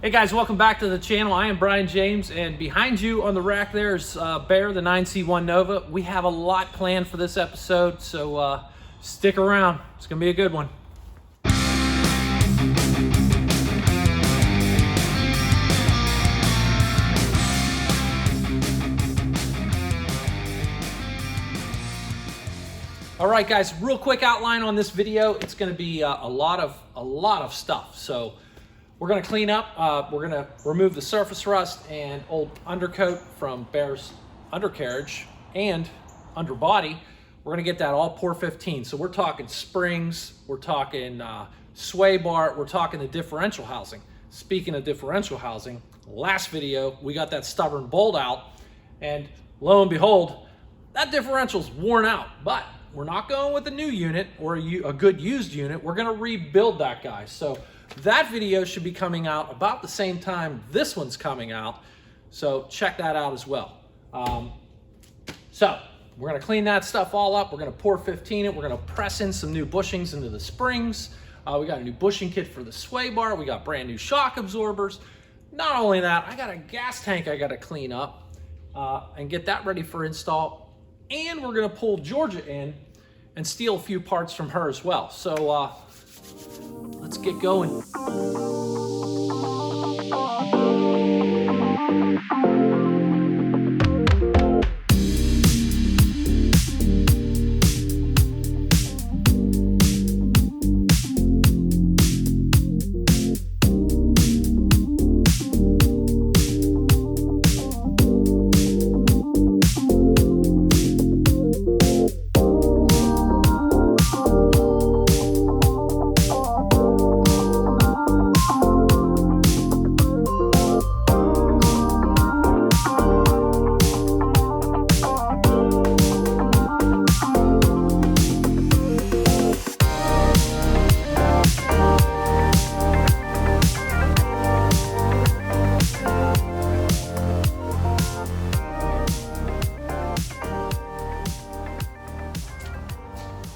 Hey guys, welcome back to the channel. I am Brian James, and behind you on the rack there's Bear, the 9C1 Nova. We have a lot planned for this episode, so stick around. It's gonna be a good one. All right, guys, real quick outline on this video. It's gonna be a lot of stuff. So we're gonna clean up, we're gonna remove the surface rust and old undercoat from Bear's undercarriage and underbody. We're gonna get that all pour 15. So we're talking springs, we're talking sway bar, we're talking the differential housing. Speaking of differential housing, last video, we got that stubborn bolt out, and lo and behold, that differential's worn out. But we're not going with a new unit or a good used unit. We're gonna rebuild that guy. So that video should be coming out about the same time this one's coming out. So check that out as well. So we're gonna clean that stuff all up. We're gonna pour 15 it. We're gonna press in some new bushings into the springs. We got a new bushing kit for the sway bar. We got brand new shock absorbers. Not only that, I got a gas tank I gotta clean up and get that ready for install. And we're gonna pull Georgia in and steal a few parts from her as well. So let's get going.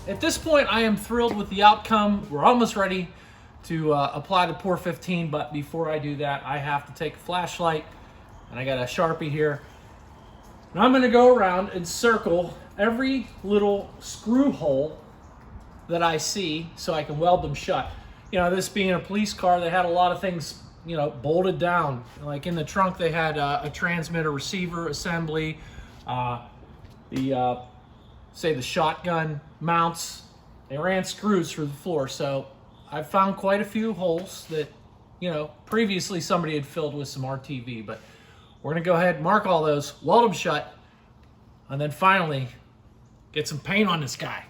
At this point, I am thrilled with the outcome. We're almost ready to apply the pour 15, but before I do that, I have to take a flashlight, and I got a Sharpie here. And I'm gonna go around and circle every little screw hole that I see so I can weld them shut. You know, this being a police car, they had a lot of things, you know, bolted down. Like in the trunk, they had a transmitter receiver assembly, say the shotgun mounts. They ran screws through the floor. So I've found quite a few holes that, you know, previously somebody had filled with some RTV, but we're gonna go ahead and mark all those, weld them shut, and then finally get some paint on this guy.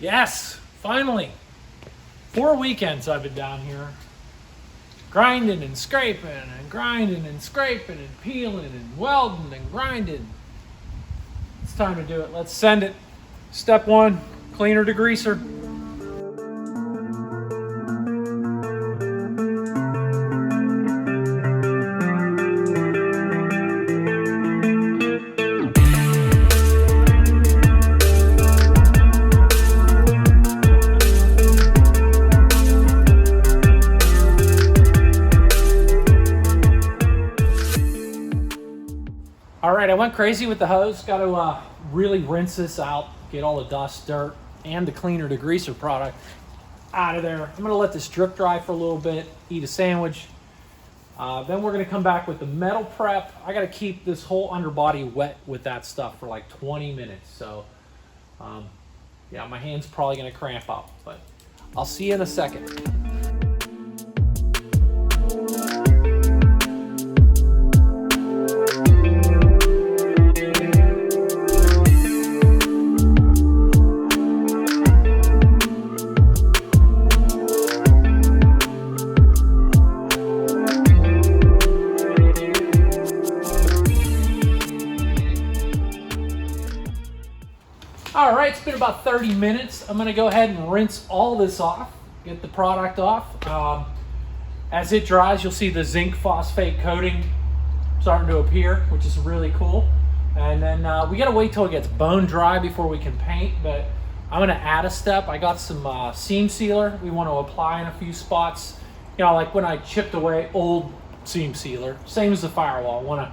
Yes, finally. 4 weekends I've been down here grinding and scraping and grinding and scraping and peeling and welding and grinding. It's time to do it. Let's send it. Step 1, cleaner degreaser. All right, I went crazy with the hose. Got to really rinse this out, get all the dust, dirt, and the cleaner degreaser product out of there. I'm gonna let this drip dry for a little bit, eat a sandwich. Then we're gonna come back with the metal prep. I gotta keep this whole underbody wet with that stuff for like 20 minutes. So yeah, my hand's probably gonna cramp up, but I'll see you in a second. All right, it's been about 30 minutes. I'm gonna go ahead and rinse all this off, get the product off. As it dries, you'll see the zinc phosphate coating starting to appear, which is really cool. And then we gotta wait till it gets bone dry before we can paint, but I'm gonna add a step. I got some seam sealer we want to apply in a few spots. You know, like when I chipped away old seam sealer, same as the firewall. Want to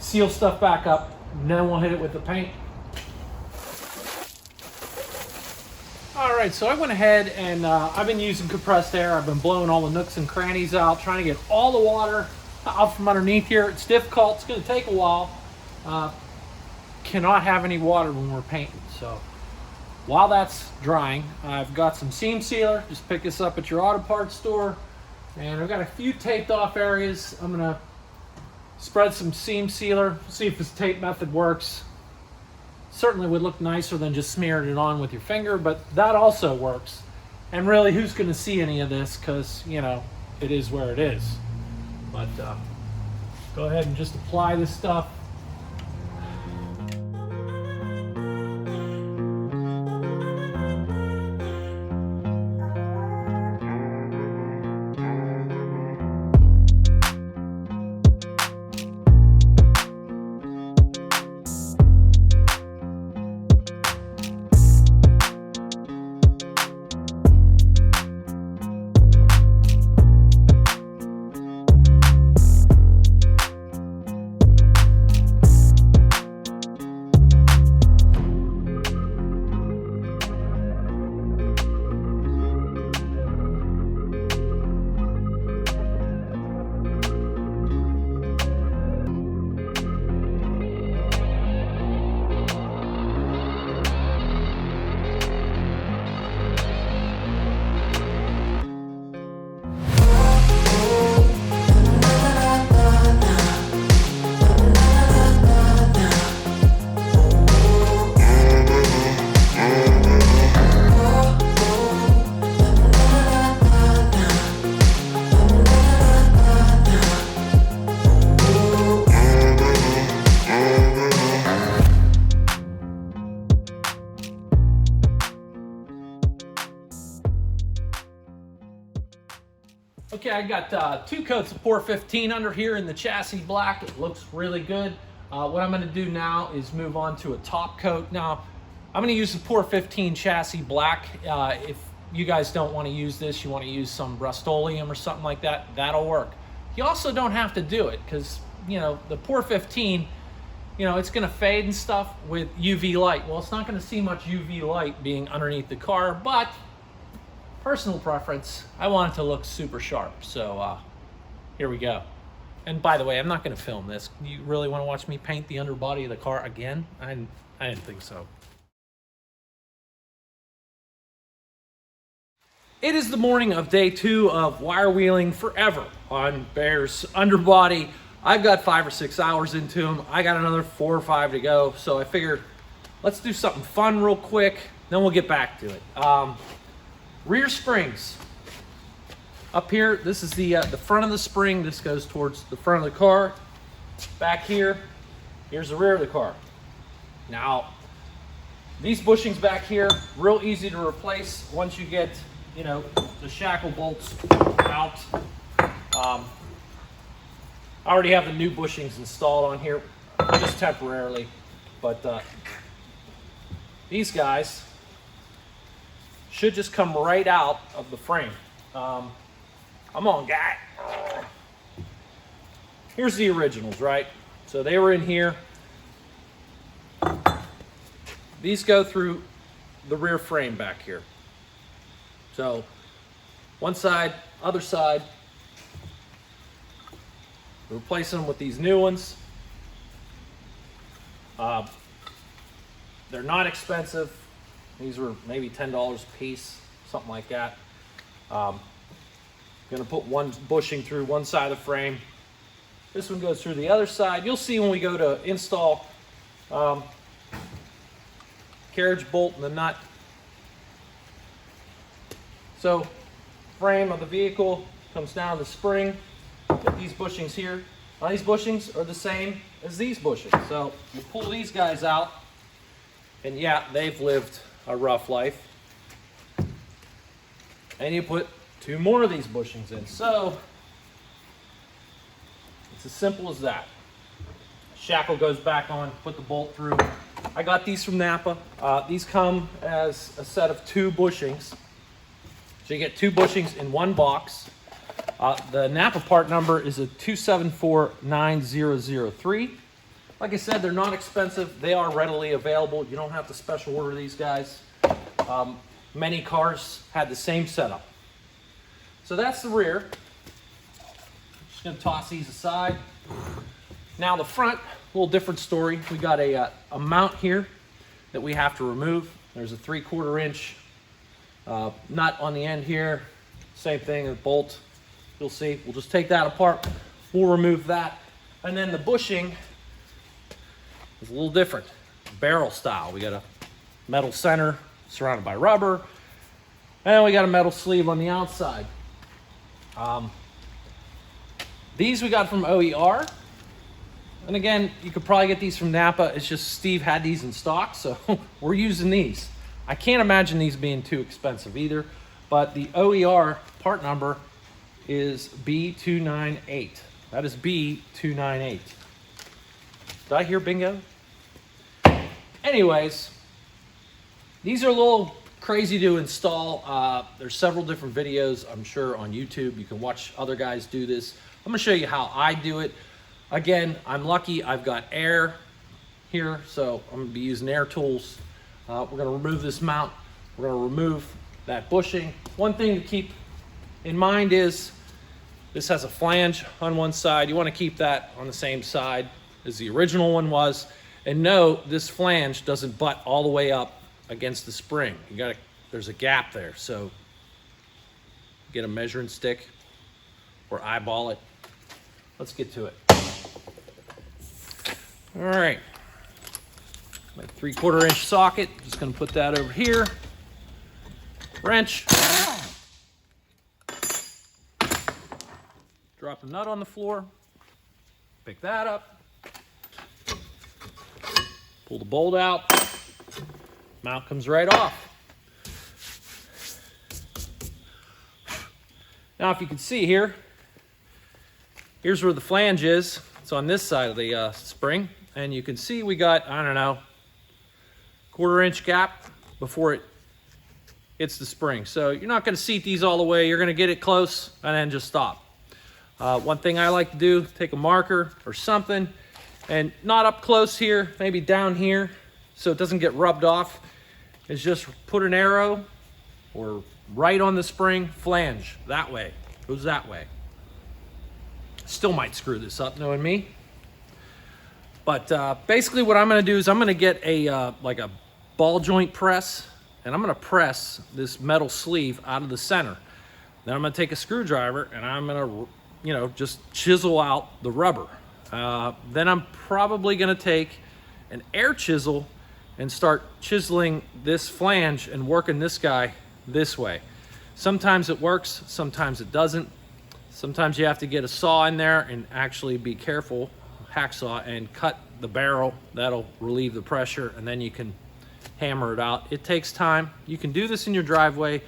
seal stuff back up, and then we'll hit it with the paint. All right, so I went ahead and I've been using compressed air. I've been blowing all the nooks and crannies out, trying to get all the water out from underneath here. It's difficult, it's gonna take a while. Cannot have any water when we're painting. So while that's drying, I've got some seam sealer. Just pick this up at your auto parts store. And I've got a few taped off areas. I'm gonna spread some seam sealer, see if this tape method works. Certainly would look nicer than just smearing it on with your finger, but that also works. And really, who's gonna see any of this? Because, you know, it is where it is. But go ahead and just apply this stuff. Okay, I got 2 coats of Pour 15 under here in the chassis black. It looks really good. What I'm gonna do now is move on to a top coat. Now, I'm gonna use the Pour 15 chassis black. If you guys don't wanna use this, you wanna use some Rust-Oleum or something like that, that'll work. You also don't have to do it because, you know, the Pour 15, you know, it's gonna fade and stuff with UV light. Well, it's not gonna see much UV light being underneath the car, but personal preference, I want it to look super sharp. So here we go. And by the way, I'm not gonna film this. You really wanna watch me paint the underbody of the car again? I didn't think so. It is the morning of day 2 of wire wheeling forever on Bear's underbody. I've got 5 or 6 hours into them. I got another 4 or 5 to go. So I figured let's do something fun real quick, then we'll get back to it. Rear springs. Up here, this is the front of the spring. This goes towards the front of the car. Back here, here's the rear of the car. Now, these bushings back here, real easy to replace once you get, you know, the shackle bolts out. I already have the new bushings installed on here, just temporarily, but these guys should just come right out of the frame. Come on, guy. Here's the originals, right? So they were in here. These go through the rear frame back here. So one side, other side. We're replacing them with these new ones. They're not expensive. These were maybe $10 a piece, something like that. Gonna put one bushing through one side of the frame. This one goes through the other side. You'll see when we go to install carriage bolt and the nut. So frame of the vehicle comes down to the spring. Get these bushings here. Now these bushings are the same as these bushings. So you pull these guys out. And yeah, they've lived a rough life. And you put 2 more of these bushings in. So it's as simple as that. Shackle goes back on, put the bolt through. I got these from Napa. These come as a set of 2 bushings. So you get 2 bushings in one box. The Napa part number is a 2749003. Like I said, they're not expensive. They are readily available. You don't have to special order these guys. Many cars had the same setup. So that's the rear. Just gonna toss these aside. Now the front, a little different story. We got a mount here that we have to remove. There's a 3/4 inch nut on the end here. Same thing, a bolt. You'll see. We'll just take that apart. We'll remove that. And then the bushing is a little different. Barrel style. We got a metal center surrounded by rubber. And we got a metal sleeve on the outside. These we got from OER. And again, you could probably get these from Napa. It's just Steve had these in stock, so we're using these. I can't imagine these being too expensive either, but the OER part number is B298. That is B298. Did I hear bingo? Anyways, these are a little crazy to install. There's several different videos, I'm sure, on YouTube. You can watch other guys do this. I'm gonna show you how I do it. Again, I'm lucky I've got air here, so I'm gonna be using air tools. We're gonna remove this mount. We're gonna remove that bushing. One thing to keep in mind is this has a flange on one side. You wanna keep that on the same side as the original one was. And no, this flange doesn't butt all the way up against the spring. There's a gap there, so get a measuring stick or eyeball it. Let's get to it. All right, my 3/4 inch socket, just gonna put that over here. Wrench. Drop a nut on the floor, pick that up, pull the bolt out, mount comes right off. Now if you can see here, here's where the flange is. It's on this side of the spring. And you can see we got, I don't know, 1/4 inch gap before it hits the spring. So you're not gonna seat these all the way. You're gonna get it close and then just stop. One thing I like to do, take a marker or something, and not up close here, maybe down here, so it doesn't get rubbed off, is just put an arrow or right on the spring, flange, that way, goes that way. Still might screw this up, knowing me. But basically what I'm gonna do is I'm gonna get a like a ball joint press, and I'm gonna press this metal sleeve out of the center. Then I'm gonna take a screwdriver and I'm gonna, just chisel out the rubber. Then I'm probably gonna take an air chisel and start chiseling this flange and working this guy this way. Sometimes it works, sometimes it doesn't. Sometimes you have to get a saw in there and actually be careful, hacksaw, and cut the barrel. That'll relieve the pressure, and then you can hammer it out. It takes time. You can do this in your driveway.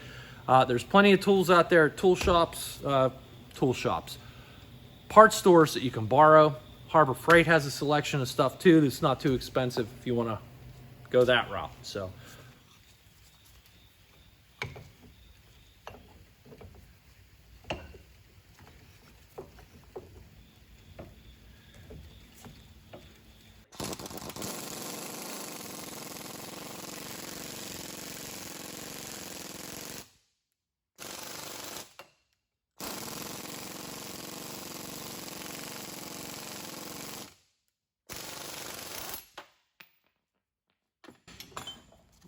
There's plenty of tools out there, tool shops, part stores that you can borrow. Harbor Freight has a selection of stuff too that's not too expensive if you want to go that route. So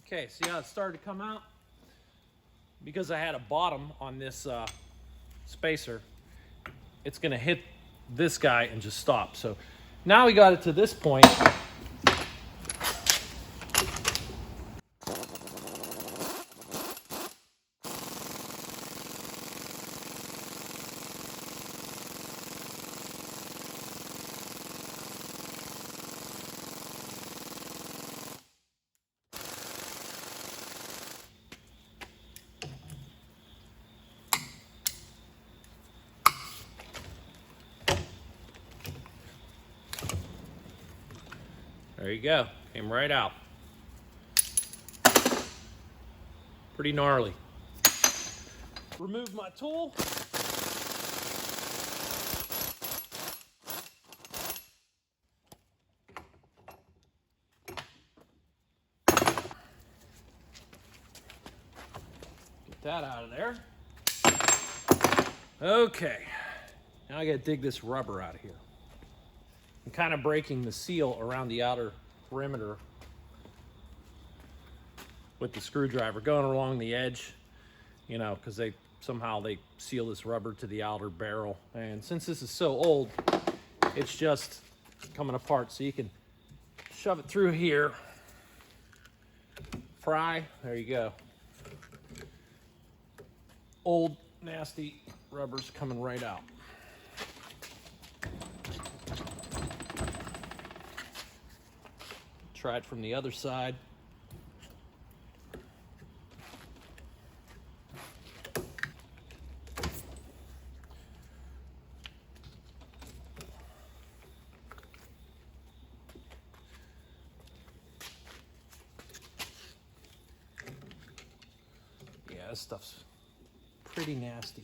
okay, see how it started to come out? Because I had a bottom on this spacer, it's gonna hit this guy and just stop. So now we got it to this point. There you go, came right out. Pretty gnarly. Remove my tool. Get that out of there. Okay, now I gotta dig this rubber out of here. I'm kind of breaking the seal around the outer perimeter with the screwdriver, going along the edge, you know, because somehow they seal this rubber to the outer barrel. And since this is so old, it's just coming apart. So you can shove it through here, pry, there you go. Old, nasty rubber's coming right out. Try it from the other side. Yeah, this stuff's pretty nasty.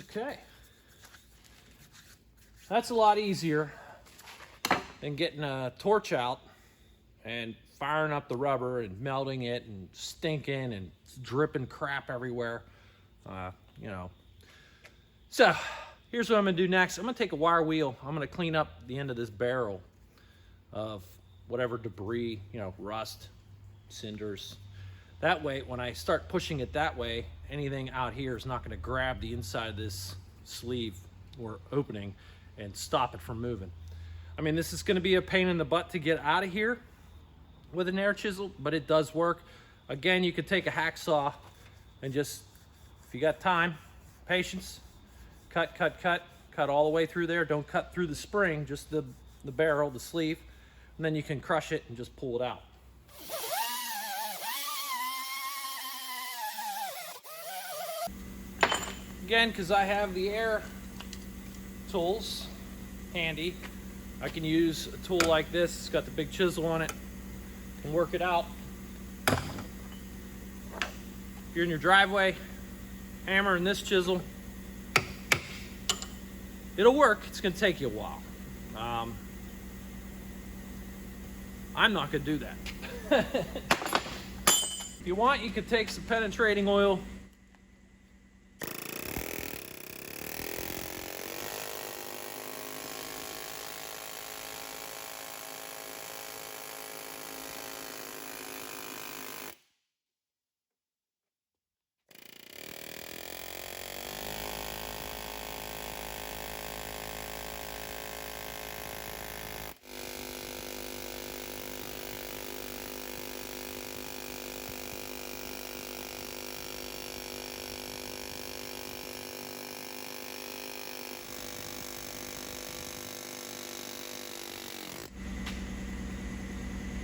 Okay. That's a lot easier than getting a torch out and firing up the rubber and melting it and stinking and dripping crap everywhere, you know. So here's what I'm gonna do next. I'm gonna take a wire wheel. I'm gonna clean up the end of this barrel of whatever debris, you know, rust, cinders. That way, when I start pushing it that way, anything out here is not gonna grab the inside of this sleeve or opening and stop it from moving. I mean, this is gonna be a pain in the butt to get out of here with an air chisel, but it does work. Again, you could take a hacksaw and just, if you got time, patience, cut all the way through there. Don't cut through the spring, just the barrel, the sleeve, and then you can crush it and just pull it out. Again, because I have the air tools handy, I can use a tool like this. It's got the big chisel on it and work it out. If you're in your driveway, hammer and this chisel, it'll work. It's gonna take you a while. I'm not gonna do that. If you want, you could take some penetrating oil,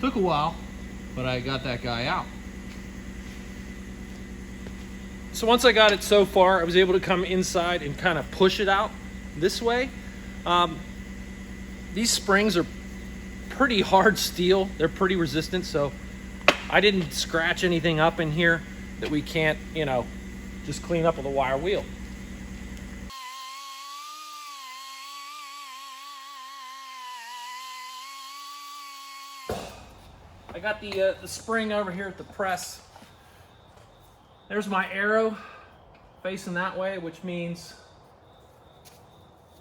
took a while, but I got that guy out. So once I got it so far, I was able to come inside and kind of push it out this way. These springs are pretty hard steel. They're pretty resistant, so I didn't scratch anything up in here that we can't, you know, just clean up with a wire wheel. I got the spring over here at the press. There's my arrow facing that way, which means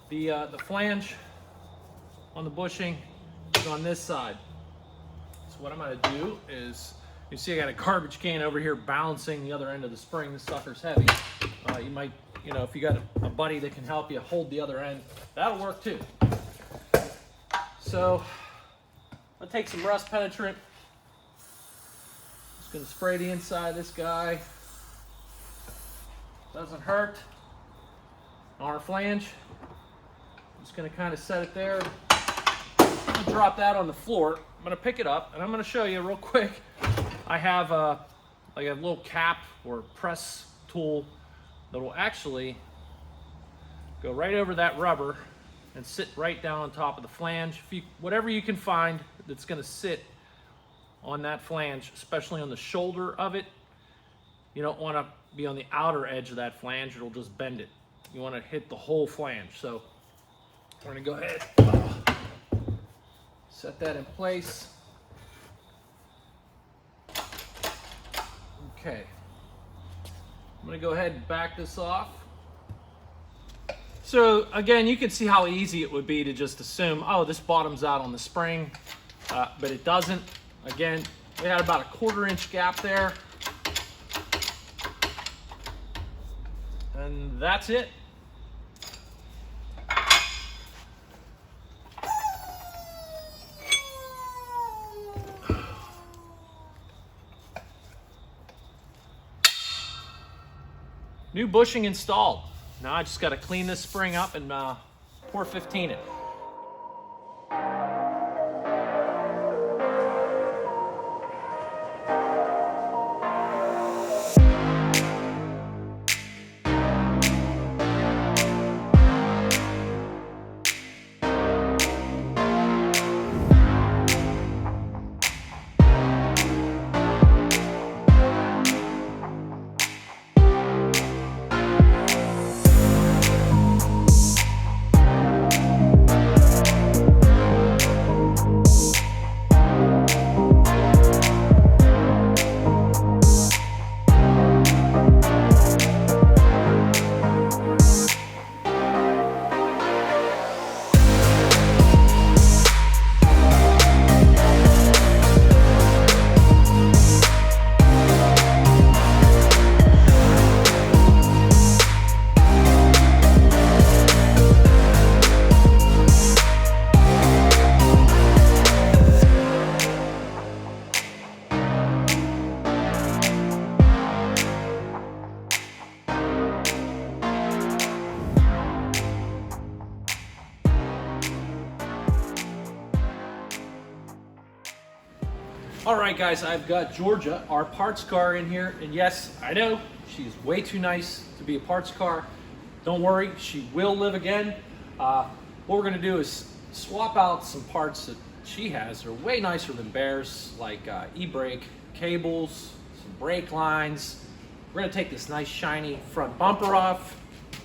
the flange on the bushing is on this side. So what I'm gonna do is, you see I got a garbage can over here balancing the other end of the spring. This sucker's heavy. You might, you know, if you got a buddy that can help you hold the other end, that'll work too. So I'll take some rust penetrant. Just gonna spray the inside of this guy. Doesn't hurt. On our flange. Just gonna kind of set it there. I'm gonna drop that on the floor. I'm gonna pick it up and I'm gonna show you real quick. I have like a little cap or press tool that will actually go right over that rubber and sit right down on top of the flange. Whatever you can find that's gonna sit on that flange, especially on the shoulder of it. You don't wanna be on the outer edge of that flange, it'll just bend it. You wanna hit the whole flange. So we're gonna go ahead, set that in place. Okay, I'm gonna go ahead and back this off. So again, you can see how easy it would be to just assume, oh, this bottoms out on the spring, but it doesn't. Again, we had about a 1/4 inch gap there. And that's it. New bushing installed. Now I just got to clean this spring up and 415 it. All right, guys, I've got Georgia, our parts car, in here. And yes, I know, she's way too nice to be a parts car. Don't worry, she will live again. What we're gonna do is swap out some parts that she has. They're way nicer than Bear's, like e-brake cables, some brake lines. We're gonna take this nice shiny front bumper off,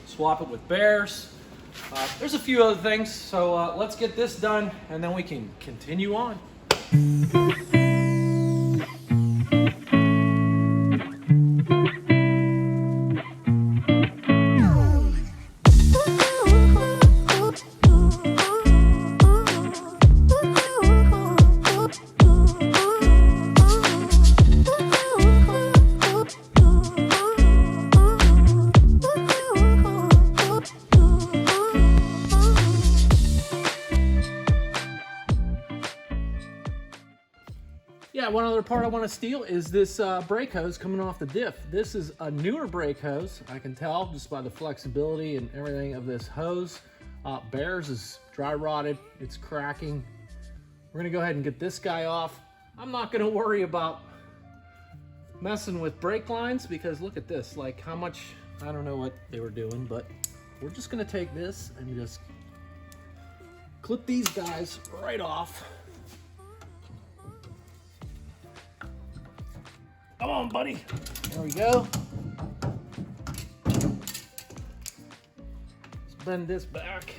swap it with Bear's. There's a few other things, so let's get this done and then we can continue on. Yeah, one other part I want to steal is this brake hose coming off the diff. This is a newer brake hose, I can tell just by the flexibility and everything of this hose. Bear's is dry rotted, it's cracking. We're gonna go ahead and get this guy off. I'm not gonna worry about messing with brake lines because look at this, like how much, I don't know what they were doing, but we're just gonna take this and just clip these guys right off. Come on, buddy. There we go. Let's bend this back.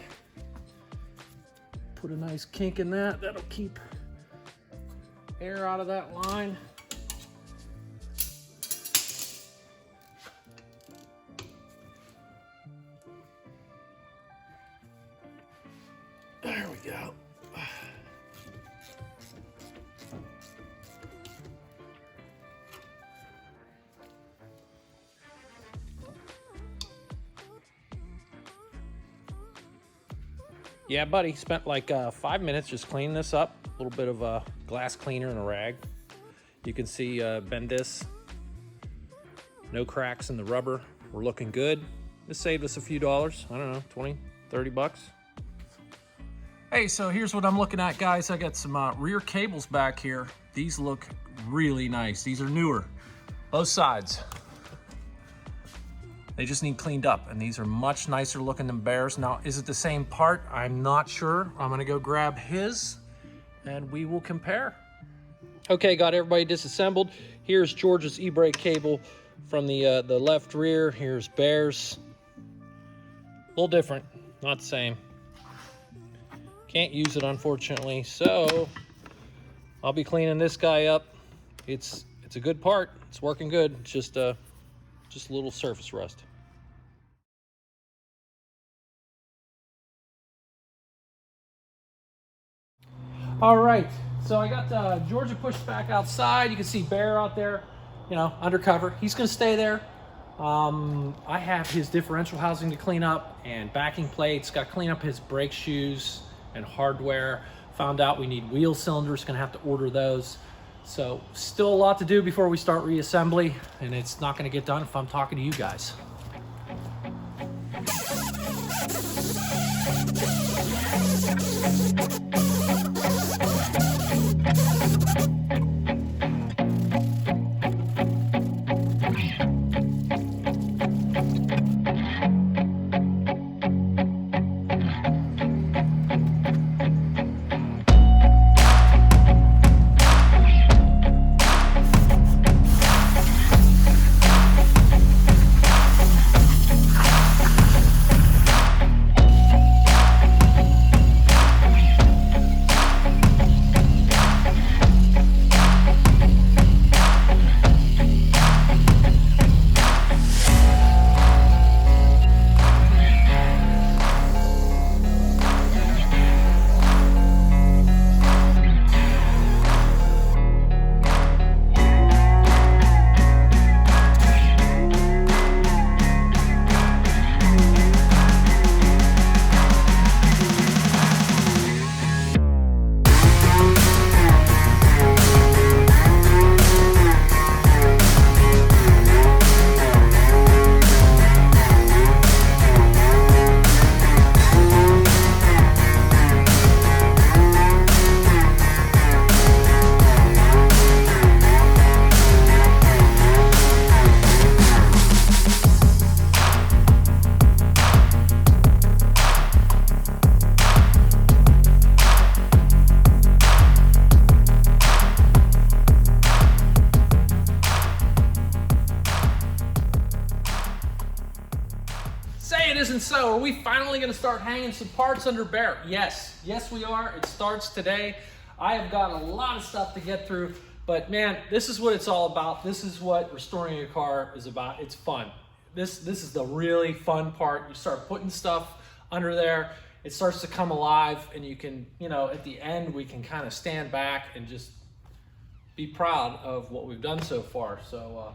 Put a nice kink in that. That'll keep air out of that line. There we go. Yeah, buddy, spent like 5 minutes just cleaning this up. A little bit of a glass cleaner and a rag. You can see bend this. No cracks in the rubber. We're looking good. This saved us a few dollars. I don't know, 20, 30 bucks. Hey, so here's what I'm looking at, guys. I got some rear cables back here. These look really nice. These are newer, both sides. They just need cleaned up, and these are much nicer looking than Bear's. Now, is it the same part? I'm not sure. I'm gonna go grab his and we will compare. Okay, got everybody disassembled. Here's George's e-brake cable from the left rear. Here's Bear's. A little different, not the same. Can't use it, unfortunately, so I'll be cleaning this guy up. It's a good part. It's working good. It's just a little surface rust. All right, so I got Georgia pushed back outside. You can see Bear out there, you know, undercover. He's gonna stay there. I have his differential housing to clean up and backing plates. Got to clean up his brake shoes and hardware. Found out we need wheel cylinders, gonna have to order those. So still a lot to do before we start reassembly, and it's not gonna get done if I'm talking to you guys. Say it isn't so. Are we finally going to start hanging some parts under Bear? Yes. Yes, we are. It starts today. I have got a lot of stuff to get through, but man, this is what it's all about. This is what restoring a car is about. It's fun. This is the really fun part. You start putting stuff under there. It starts to come alive, and you can, you know, at the end, we can kind of stand back and just be proud of what we've done so far. So,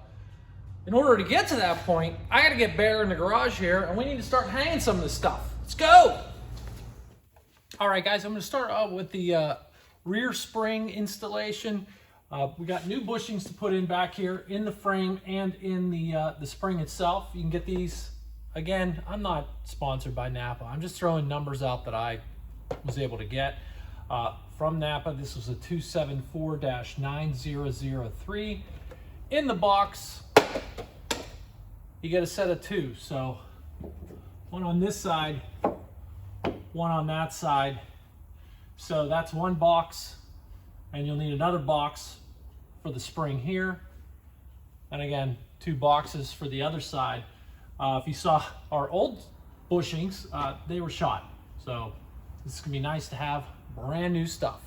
in order to get to that point, I got to get Bear in the garage here, and we need to start hanging some of this stuff. Let's go. All right, guys, I'm going to start out with the rear spring installation. We got new bushings to put in back here in the frame and in the spring itself. You can get these. Again, I'm not sponsored by Napa. I'm just throwing numbers out that I was able to get from Napa. This was a 274-9003. In the box, you get a set of two. So one on this side, one on that side. So that's one box, and you'll need another box for the spring here. And again, two boxes for the other side. If you saw our old bushings, they were shot. So this is gonna be nice to have brand new stuff.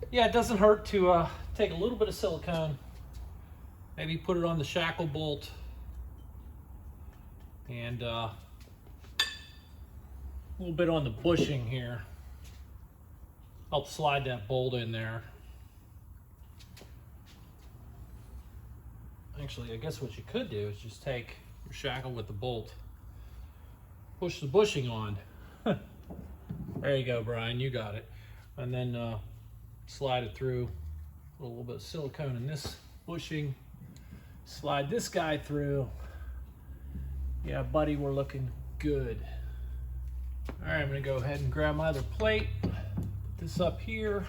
Yeah, it doesn't hurt to take a little bit of silicone, maybe put it on the shackle bolt, and a little bit on the bushing here. Help slide that bolt in there. Actually, I guess what you could do is just take your shackle with the bolt, push the bushing on. There you go, Brian, you got it. And then slide it through, a little bit of silicone in this bushing, slide this guy through. Yeah, buddy, we're looking good. All right, I'm gonna go ahead and grab my other plate, put this up here.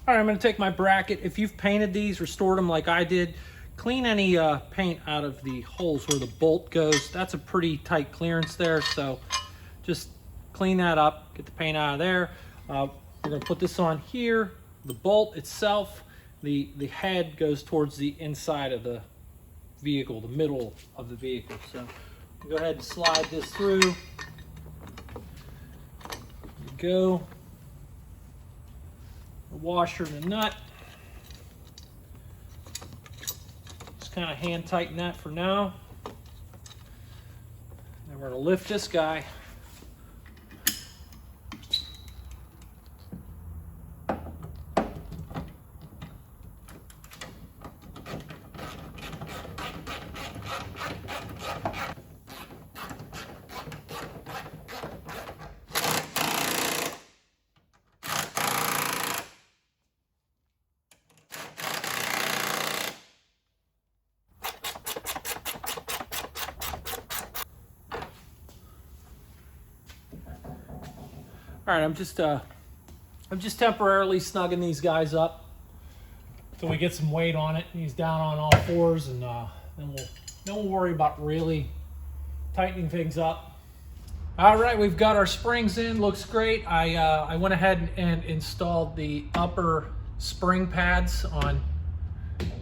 All right, I'm gonna take my bracket. If you've painted these or stored them like I did, clean any paint out of the holes where the bolt goes. That's a pretty tight clearance there, so just clean that up, get the paint out of there. We're gonna put this on here. The bolt itself, the head goes towards the inside of the vehicle, the middle of the vehicle. So go ahead and slide this through. There you go. The washer and the nut. Just kind of hand tighten that for now. Then we're gonna lift this guy. All right, I'm just temporarily snugging these guys up till we get some weight on it. He's down on all fours, and then we'll worry about really tightening things up. All right, we've got our springs in. Looks great. I went ahead and installed the upper spring pads on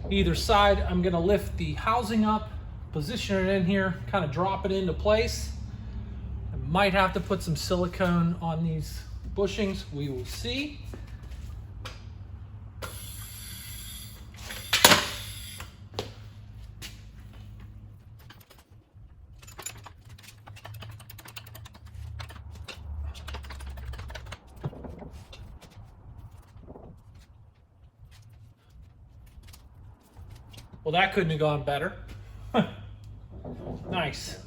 either side. I'm gonna lift the housing up, position it in here, kind of drop it into place. Might have to put some silicone on these bushings. We will see. Well, that couldn't have gone better. Nice.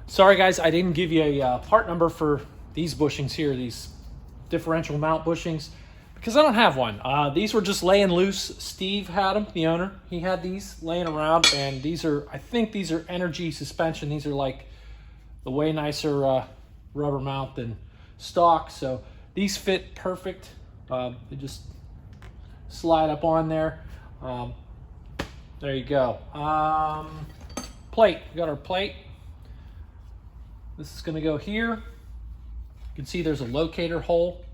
Sorry guys, I didn't give you a part number for these bushings here, these differential mount bushings, because I don't have one. These were just laying loose. Steve had them, the owner. He had these laying around, and these are, I think these are energy suspension. These are like the way nicer rubber mount than stock, so these fit perfect. They just slide up on there. There you go. Plate, we got our plate. This is gonna go here. You can see there's a locator hole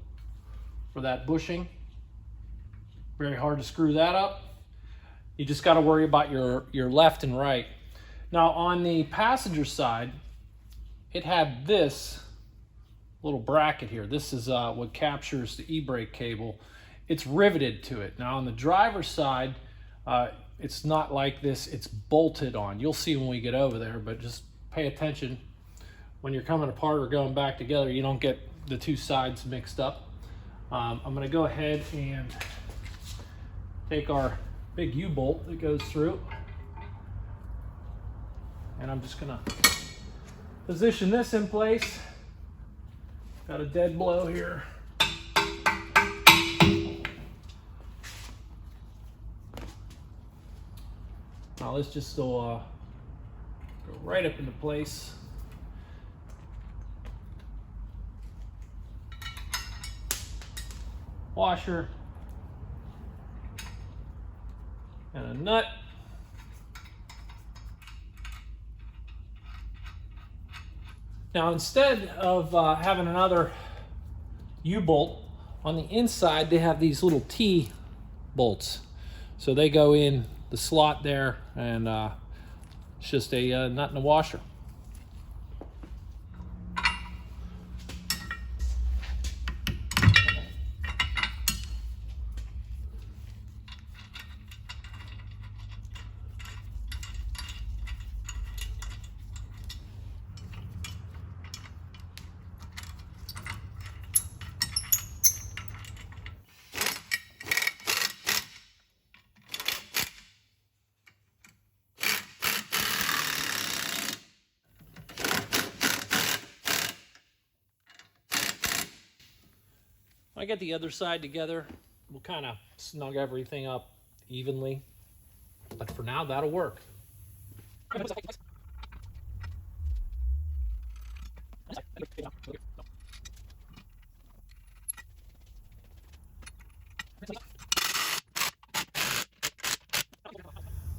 for that bushing. Very hard to screw that up. You just gotta worry about your left and right. Now on the passenger side, it had this little bracket here. This is what captures the e-brake cable. It's riveted to it. Now on the driver's side, it's not like this, it's bolted on. You'll see when we get over there, but just pay attention. When you're coming apart or going back together, you don't get the two sides mixed up. I'm gonna go ahead and take our big U-bolt that goes through, and I'm just gonna position this in place. Got a dead blow here. Now this just will go right up into place. Washer and a nut. Now instead of having another U-bolt on the inside, they have these little T bolts. So they go in the slot there, and it's just a nut and a washer. I get the other side together. We'll kind of snug everything up evenly, but for now that'll work.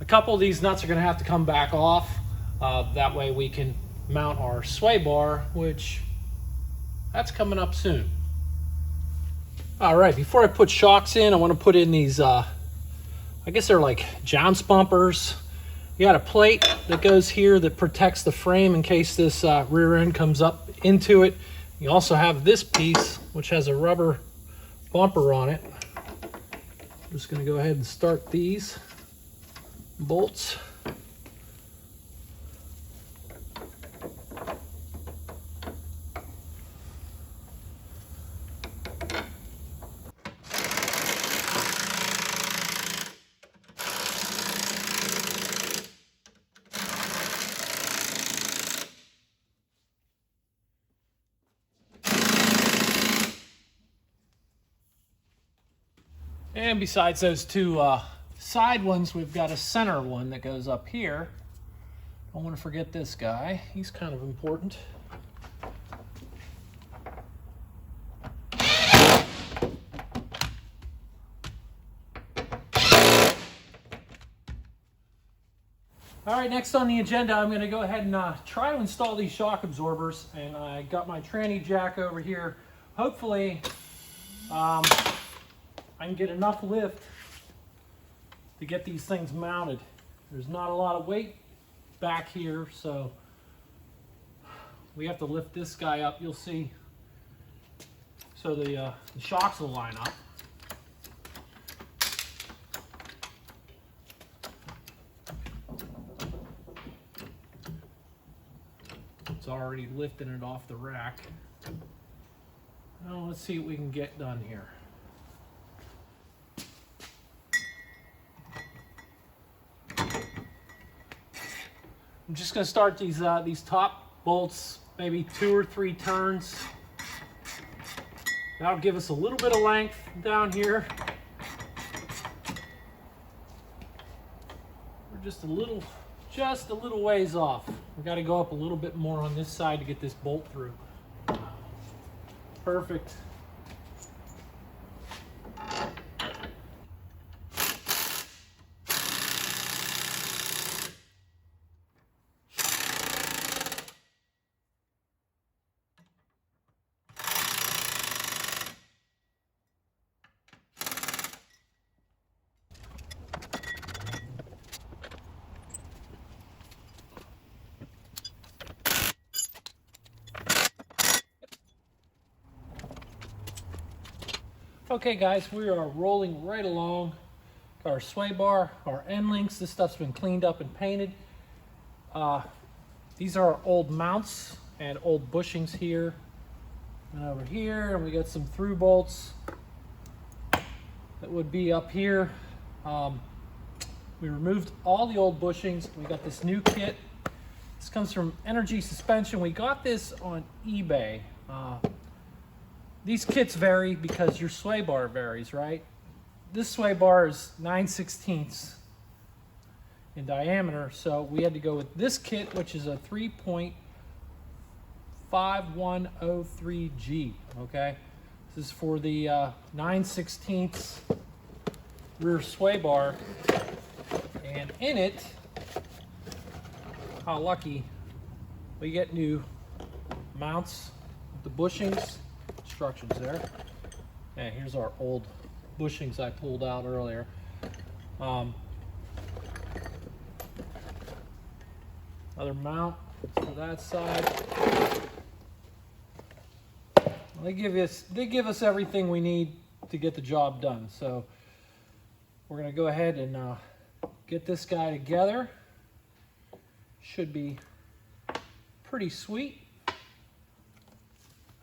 A couple of these nuts are going to have to come back off. That way we can mount our sway bar, which that's coming up soon. All right, before I put shocks in, I want to put in these, I guess they're like jounce bumpers. You got a plate that goes here that protects the frame in case this rear end comes up into it. You also have this piece, which has a rubber bumper on it. I'm just going to go ahead and start these bolts. And besides those two side ones, we've got a center one that goes up here. Don't want to forget this guy. He's kind of important. All right, next on the agenda, I'm going to go ahead and try to install these shock absorbers. And I got my tranny jack over here. Hopefully, I can get enough lift to get these things mounted. There's not a lot of weight back here, so we have to lift this guy up, you'll see, so the shocks will line up. It's already lifting it off the rack. Now let's see what we can get done here. I'm just going to start these top bolts, maybe 2 or 3 turns. That'll give us a little bit of length down here. We're just a little ways off. We got to go up a little bit more on this side to get this bolt through. Perfect. Okay guys, we are rolling right along. Got our sway bar, our end links. This stuff's been cleaned up and painted. These are our old mounts and old bushings here and over here. And we got some through bolts that would be up here. We removed all the old bushings. We got this new kit. This comes from Energy Suspension. We got this on eBay. These kits vary because your sway bar varies, right? This sway bar is 9/16 in diameter, so we had to go with this kit, which is a 3.5103G, okay? This is for the 9/16 rear sway bar, and in it, how lucky, we get new mounts with the bushings. Instructions there. And here's our old bushings I pulled out earlier. Another mount for that side. They give us everything we need to get the job done. So we're going to go ahead and get this guy together. Should be pretty sweet.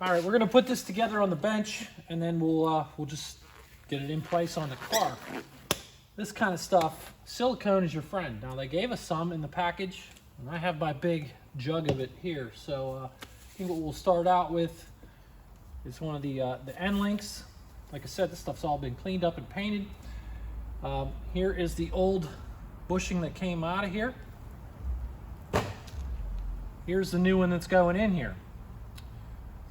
All right, we're gonna put this together on the bench, and then we'll just get it in place on the car. This kind of stuff, silicone is your friend. Now they gave us some in the package, and I have my big jug of it here. So I think what we'll start out with is one of the end links. Like I said, this stuff's all been cleaned up and painted. Here is the old bushing that came out of here. Here's the new one that's going in here.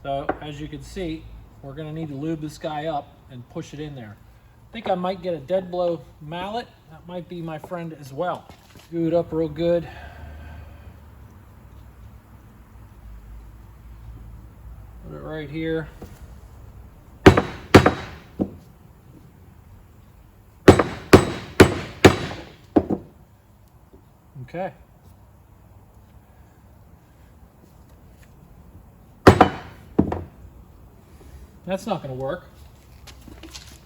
So as you can see, we're going to need to lube this guy up and push it in there. I think I might get a dead blow mallet. That might be my friend as well. Glue it up real good. Put it right here. Okay. That's not going to work.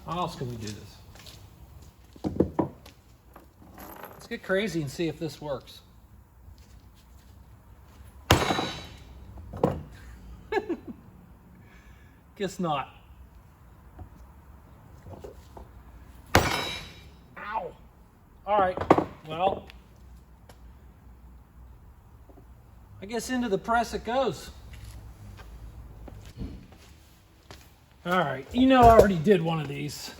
How else can we do this? Let's get crazy and see if this works. Guess not. Ow. All right. Well, I guess into the press it goes. All right. You know, I already did one of these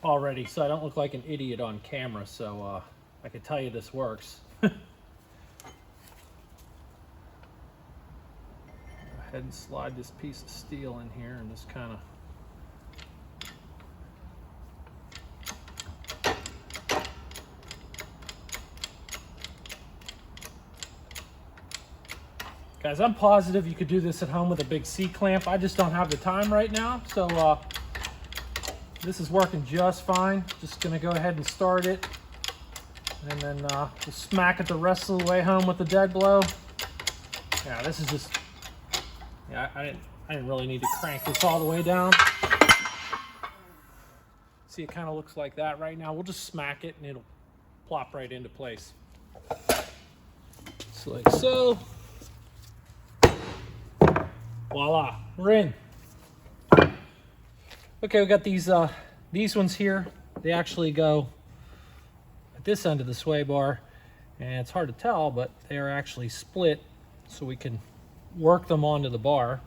already, so I don't look like an idiot on camera, so I can tell you this works. Go ahead and slide this piece of steel in here and just kind of guys, I'm positive you could do this at home with a big C-clamp. I just don't have the time right now, so this is working just fine. Just gonna go ahead and start it, and then we'll smack it the rest of the way home with the dead blow. Yeah, this is just, yeah, I didn't really need to crank this all the way down. See, it kind of looks like that right now. We'll just smack it and it'll plop right into place. Just like so. Voila, we're in. Okay, we got these ones here. They actually go at this end of the sway bar, and it's hard to tell, but they are actually split, so we can work them onto the bar.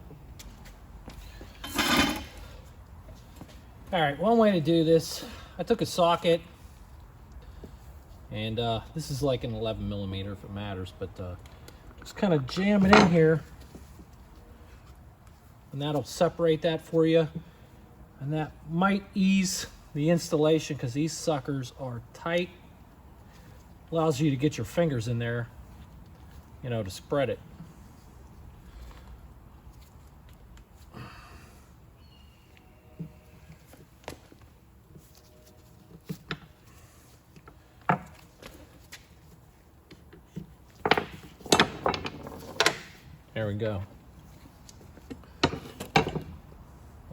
All right, one way to do this, I took a socket, and this is like an 11 millimeter if it matters, but just kind of jam it in here. And that'll separate that for you, and that might ease the installation because these suckers are tight. Allows you to get your fingers in there, you know, to spread it. There we go.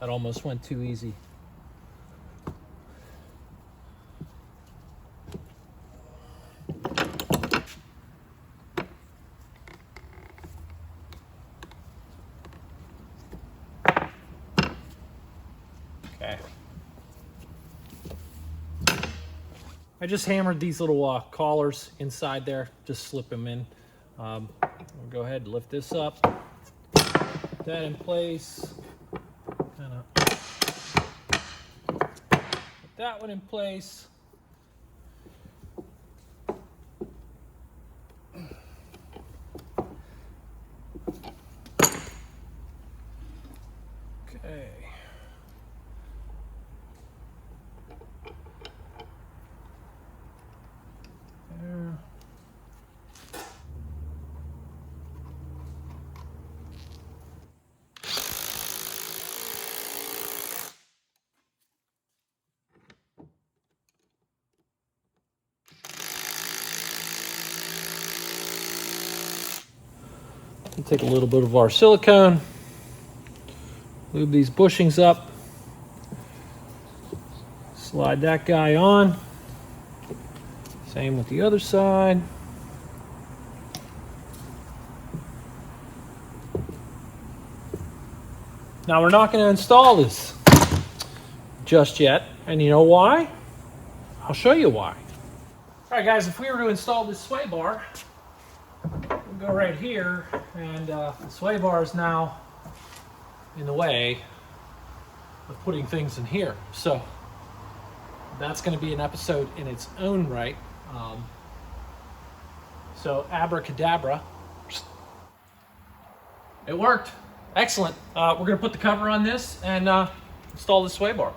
That almost went too easy. Okay. I just hammered these little collars inside there, just slip them in. We'll go ahead and lift this up, put that in place. That one in place. Okay. There. We'll take a little bit of our silicone, lube these bushings up, slide that guy on, same with the other side. Now we're not going to install this just yet, and you know why? I'll show you why. All right guys, if we were to install this sway bar, we'll go right here, and the sway bar is now in the way of putting things in here. So that's going to be an episode in its own right. So abracadabra. It worked. Excellent. We're going to put the cover on this and install the sway bar.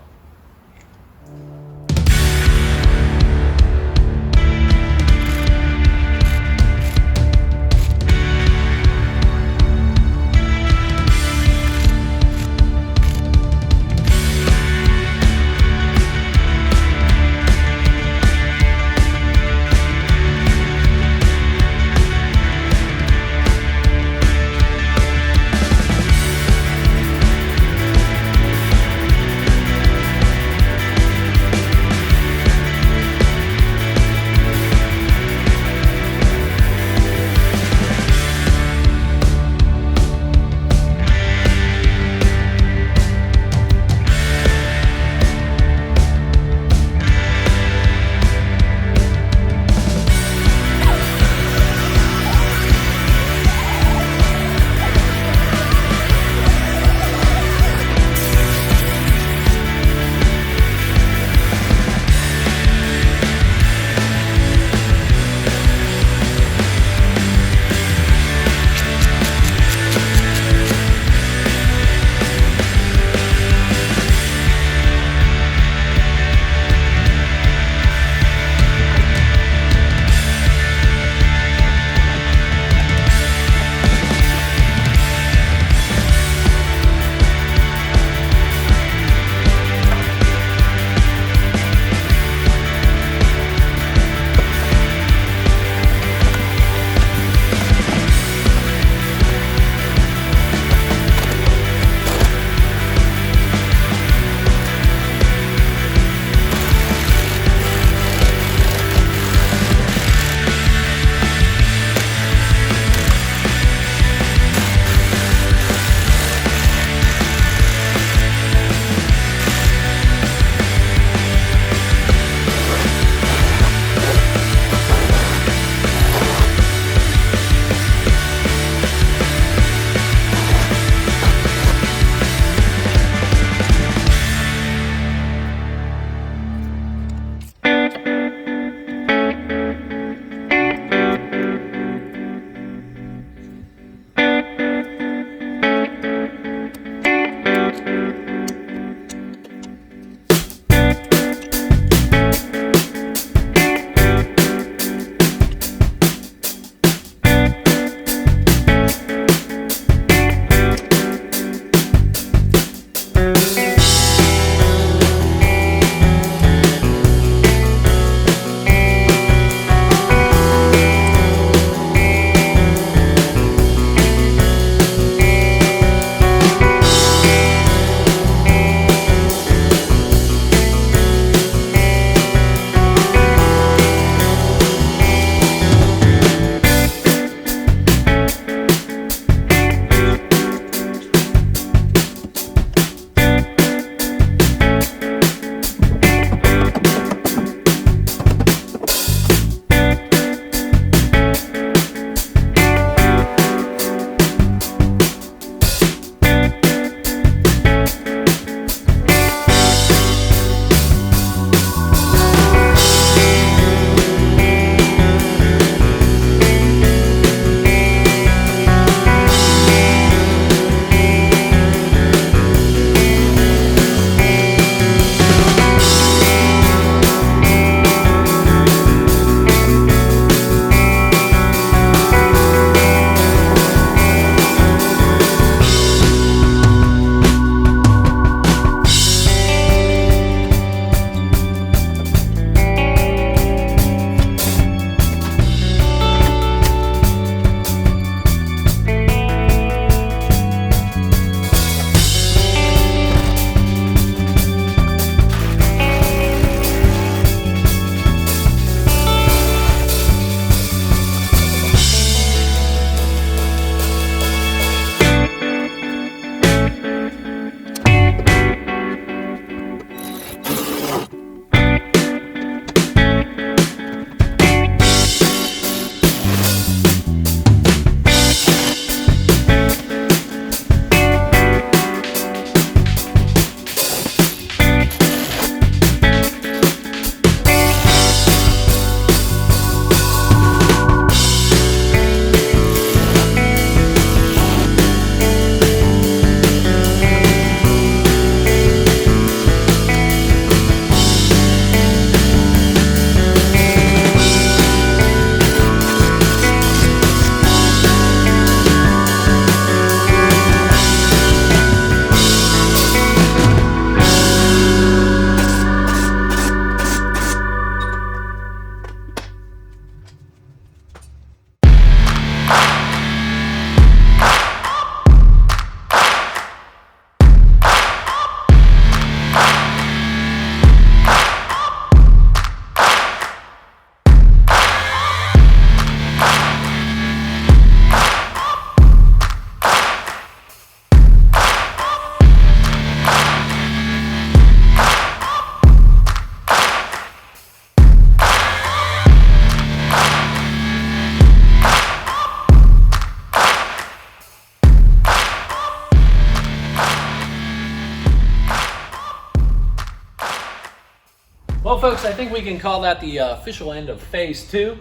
Well, folks, I think we can call that the official end of phase 2.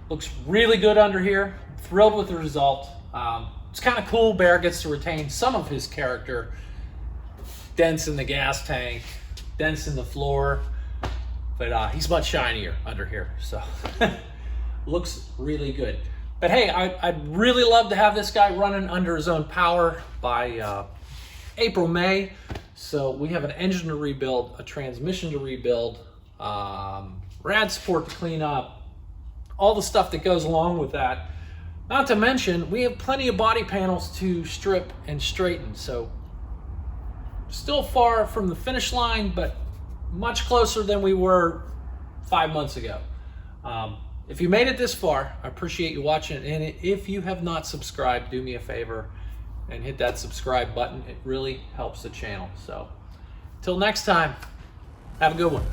Looks really good under here. Thrilled with the result. It's kind of cool. Bear gets to retain some of his character. Dents in the gas tank, dents in the floor, but he's much shinier under here. So looks really good. But hey, I'd really love to have this guy running under his own power by April, May. So we have an engine to rebuild, a transmission to rebuild, rad support to clean up, all the stuff that goes along with that. Not to mention, we have plenty of body panels to strip and straighten. So still far from the finish line, but much closer than we were 5 months ago. If you made it this far, I appreciate you watching. And if you have not subscribed, do me a favor and hit that subscribe button. It really helps the channel. So until next time, have a good one.